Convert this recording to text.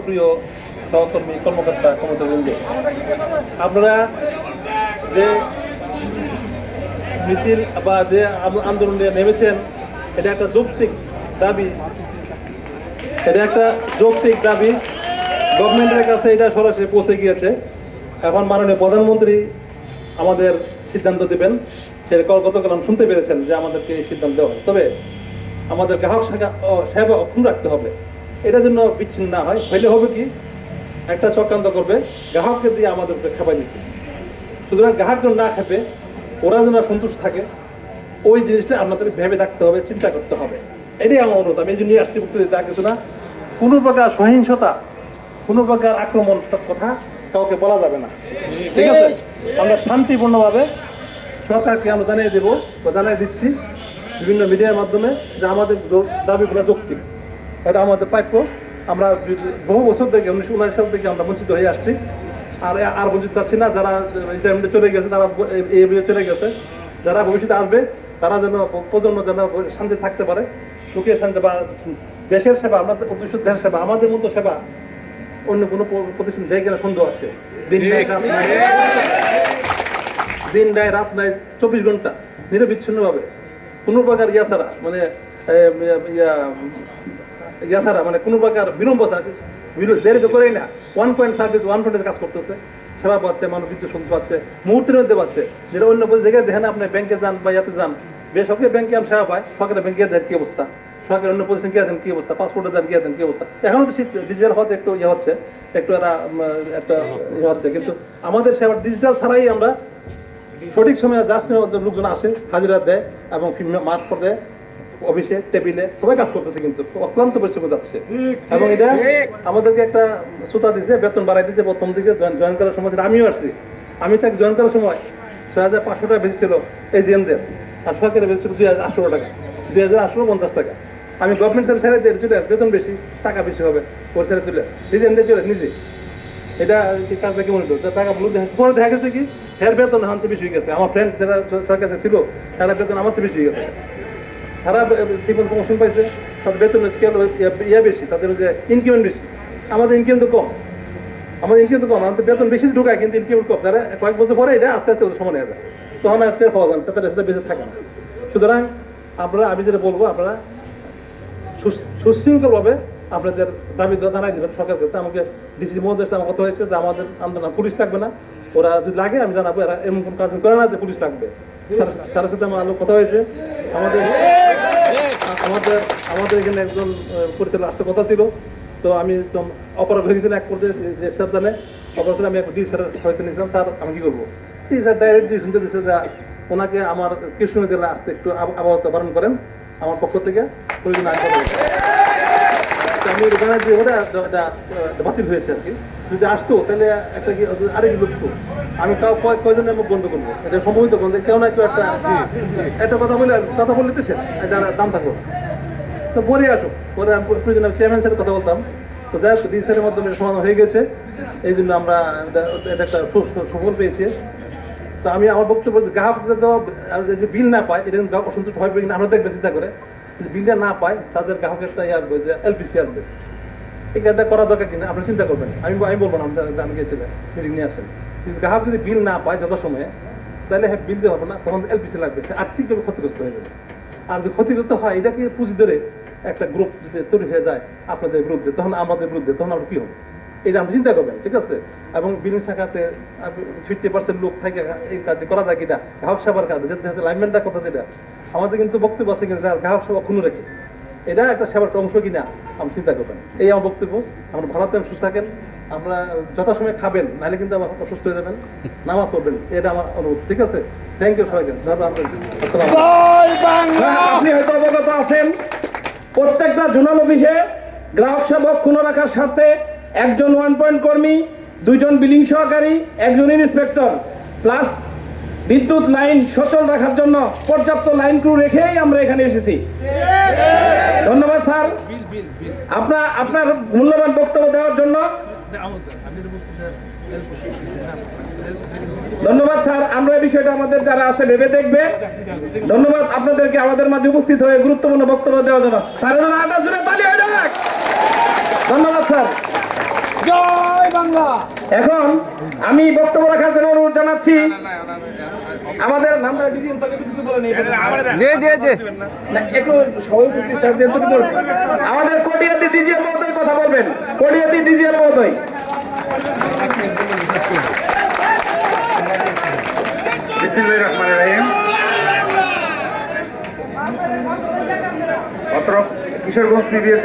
প্রিয় সহকর্মী কর্মকর্তা কর্মচারীবৃন্দ, আপনারা যে মিছিল বা যে আন্দোলনে নেমেছেন, এটা একটা যৌক্তিক দাবি। গভর্নমেন্টের কাছে এটা সরাসরি পৌঁছে গিয়েছে। এখন মাননীয় প্রধানমন্ত্রী আমাদের সিদ্ধান্ত দেবেন। সেটা গতকাল শুনতে পেরেছেন যে আমাদেরকে এই সিদ্ধান্ত দেওয়া হয়। তবে আমাদের গ্রাহক সেবা অক্ষুণ্ণ রাখতে হবে, এটা জন্য বিচ্ছিন্ন না হয়। হইলে হবে কি, একটা চক্রান্ত করবে গ্রাহককে দিয়ে আমাদেরকে খেপাই দিতে। সুতরাং গ্রাহক যেন না খেপে, ওরা যেন সন্তুষ্ট থাকে, ওই জিনিসটা আপনাদের ভেবে থাকতে হবে, চিন্তা করতে হবে। এটাই আমার অনুরোধ। আমি এই জন্যই আসছি বক্তব্য দিতে, কিছু না। কোনো প্রকার সহিংসতা, কোনো প্রকার আক্রমণ কথা কাউকে বলা যাবে না, ঠিক আছে? আমরা শান্তিপূর্ণভাবে সরকারকে আমরা জানিয়ে দেবো বা জানিয়ে দিচ্ছি বিভিন্ন মিডিয়ার মাধ্যমে যে আমাদের দাবিগুলো যৌক্তিক, এটা আমাদের প্রাপ্য। আমরা বহু বছর থেকে 1979 সাল থেকে আমরা বঞ্চিত হয়ে আসছি, আর বঞ্চিত চাচ্ছি না। যারা রিটায়ারমেন্টে চলে গেছে, তারা চলে গেছে, যারা ভবিষ্যতে আসবে তারা যেন প্রজন্ম যেন শান্তি থাকতে পারে, সুখে শান্তি, বা দেশের সেবা, আমাদের উদ্দেশ্য দেশের সেবা। আমাদের মতো সেবা অন্য কোনো প্রতিষ্ঠান দেয় কিনা সন্দেহ আছে। দিন নাই রাত নাই 24 ঘন্টা নিরবিচ্ছিন্নভাবে কোনো প্রকার মানে কোনো প্রকার বিলম্বতা দেরি তো করেই না। 1 পয়েন্ট সার্ভিস 1 পয়েন্টের কাজ করতেছে, সেবা পাচ্ছে, মানুষ বিদ্যুৎ শুনতে পাচ্ছে, মুহূর্তের মধ্যে পাচ্ছে। যেটা অন্য জায়গায় দেখেন, আপনি ব্যাংকে যান বা ইয়াতে যান, বেসরকারি ব্যাংকে আমি সেবা পাই, সরকারি ব্যাংকে দেন কি অবস্থা, সরকারি অন্য প্রতিষ্ঠান গিয়ে দেন কি অবস্থা, পাসপোর্টে দেন গিয়ে দেন কি অবস্থা। এখনো বেশি ডিজিটাল হতে একটু হচ্ছে, একটু একটা হচ্ছে, কিন্তু আমাদের সেবা ডিজিটাল ছাড়াই আমরা সঠিক সময়ে লোকজন আসে, হাজিরা দেয় এবং মাস্ক দেয়, অফিসে টেবিলে সবাই কাজ করতেছে, কিন্তু অক্লান্ত পরিশ্রম যাচ্ছে। এবং এটা আমাদেরকে একটা শ্রোতা দিচ্ছে, বেতন বাড়াই দিচ্ছে। প্রথম দিকে জয়েন করার সময় আমিও আসছি, আমি চাই জয়েন করার সময় 6,500 টাকা বেশি ছিল এজিএমদের, আর সরকারের বেশি ছিল 2,800 টাকা, 2,850 টাকা। আমি গভর্নমেন্ট সার্ভিস ছেড়ে দিয়ে চলে আসি, বেতন বেশি, টাকা বেশি হবে, ওর ছেড়ে চলে আসি, এজিএমদের চলে নিজে। এটা কাজটা কি মনে করতো, টাকা পরে দেখা গেছে কি হের বেতন আমার চেয়ে বেশি হয়ে গেছে। আমার ফ্রেন্ড যারা সরকারে ছিল, তারা বেতন আমার চেয়ে বেশি হয়ে গেছে। তারা ঠিকমতো প্রমোশন পাইছে, তাদের বেতনের স্কেল বেশি, তাদের যে ইনক্রিমেন্ট বেশি। আমাদের ইনক্রিমেন্ট তো কম, আমাদের বেতন বেশি ঢুকায়, কিন্তু ইনক্রিমেন্ট কম। তারা কয়েক বছর পরে এটা আস্তে আস্তে সমান হয়ে যায়, তখন আর টের পাওয়া যায় না, তাদের সেটা বেশি থাকে না। সুতরাং আমি যেটা বলবো, আপনারা সুশৃঙ্খলভাবে আপনাদের দাবি জানাই দেবেন সরকারের কাছে। আমাকে ডিসি মহোদয়ের সাথে আমার কথা হয়েছে যে আমাদের আন্দোলন পুলিশ লাগবে না, ওরা যদি লাগে আমি জানাবো। এরা এমন কোনো কাজ করে না যে পুলিশ লাগবে। তার সাথে আমার আলো কথা হয়েছে। আমাদের এখানে একজন পরিচালক আসতে কথা ছিল, তো আমি অপরাধ হয়ে গেছিলাম এক পর্যায়ে, স্যার জানে অপরাধ। আমি ডি স্যারের হয়তো নিয়েছিলাম, স্যার আমি কি করবো, স্যার ডাইরেক্ট শুনতে দিচ্ছে যে ওনাকে আমার কৃষ্ণ জেলা আসতে একটু আবহাওয়া বারণ করেন আমার পক্ষ থেকে, প্রয়োজন আইন আমি জানাই যে ওটা বাতিল হয়েছে আর কি। যদি আসতো তাহলে একটা কি আরেক লক্ষ্য, আমি কয়জনের মুখ বন্ধ করবো, এটা সম্ভবিত বন্ধ। কেউ না কেউ একটা কথা বললে তো শেষ, এটা দাম থাকবো। তো পরে আসুক, পরে প্রয়োজন চেয়ারম্যান সাথে কথা বলতাম। তো যাই হোক, ডিসির মাধ্যমে সমাধান হয়ে গেছে, এই জন্য আমরা এটা একটা সুফল পেয়েছি। তো আমি আমার বক্তব্য, গ্রাহক যদি বিল না পায়, এটা কিন্তু অসন্তুষ্ট হয় কিনা আমরা দেখবেন চিন্তা করে। যদি বিলটা না পায়, তাদের গ্রাহকেরটা আসবে যে এলপিসি আসবে, এটা করা দরকার কিনা আপনি চিন্তা করবেন। আমি বলবো না, আমি গেছিলাম মিটিং নিয়ে আসেন। কিন্তু গ্রাহক যদি বিল না পায় যথাসময়ে, তাহলে হ্যাঁ বিল দেওয়া হবে না, তখন এলপিসি লাগবে, সে আর্থিকভাবে ক্ষতিগ্রস্ত হয়ে যাবে। আর যদি ক্ষতিগ্রস্ত হয়, এটাকে পুঁজি ধরে একটা গ্রুপ যদি তৈরি হয়ে যায় আপনাদের বিরুদ্ধে, তখন আমাদের বিরুদ্ধে, তখন আমরা কি হবে, এটা আপনি চিন্তা করবেন, ঠিক আছে? এবং বিলিং শাখাতে 50% লোক থাকে, এই কাজটি করা যায় কিনা, গ্রাহক সেবার কাজে যেতে লাইনম্যানটা কথা, যেটা আমাদের কিন্তু বক্তব্য আছে কিনা, গ্রাহক সেবা ক্ষুণ্ণ রেখে এটা একটা সেবার অংশ কিনা আপনি চিন্তা করবেন। এই আমার বক্তব্য। আমরা ভালো থাকেন, সুস্থ থাকেন, আমরা যথাসময়ে খাবেন, নাহলে কিন্তু আমার অসুস্থ হয়ে যাবেন, নামাজ পড়বেন, এটা আমার অনুরোধ, ঠিক আছে? থ্যাংক ইউ সবাইকে। আপনি হয়তো অবগত আছেন, প্রত্যেকটা জোনাল অফিসে গ্রাহক সেবক ক্ষুণ্ণ রাখার স্বার্থে একজন 1 পয়েন্ট কর্মী, 2 জন বিলিং সহকারী, 1 জন ইন্সপেক্টর, প্লাস বিদ্যুৎ লাইন সচল রাখার জন্য পর্যাপ্ত লাইন ক্রু রেখেই আমরা এখানে এসেছি। ধন্যবাদ স্যার, আপনার মূল্যবান বক্তব্য দেওয়ার জন্য। ধন্যবাদ স্যার, আমরা এই বিষয়টা আমাদের যারা আছে ভেবে দেখবে। ধন্যবাদ আপনাদেরকে আমাদের মাঝে উপস্থিত হয়ে গুরুত্বপূর্ণ বক্তব্য দেওয়ার জন্য। স্যারের জন্য 8 জোরে তালি হয়ে যাক। ধন্যবাদ স্যার। এখন আমি বক্তব্য রাখার জন্য অনুরোধ জানাচ্ছি আমাদের নামটা ডিজিএম তাকে তো কিছু বলেনি না, একটু সভাপতি স্যারদের তো কিছু বলবেন। আমাদের কোটিয়াদি ডিজিএম মহোদয় কথা বলবেন, কোটিয়াদি ডিজিএম মহোদয়। বিসমিল্লাহির রহমানির রহিম। অত্র কিশোরগঞ্জ PBS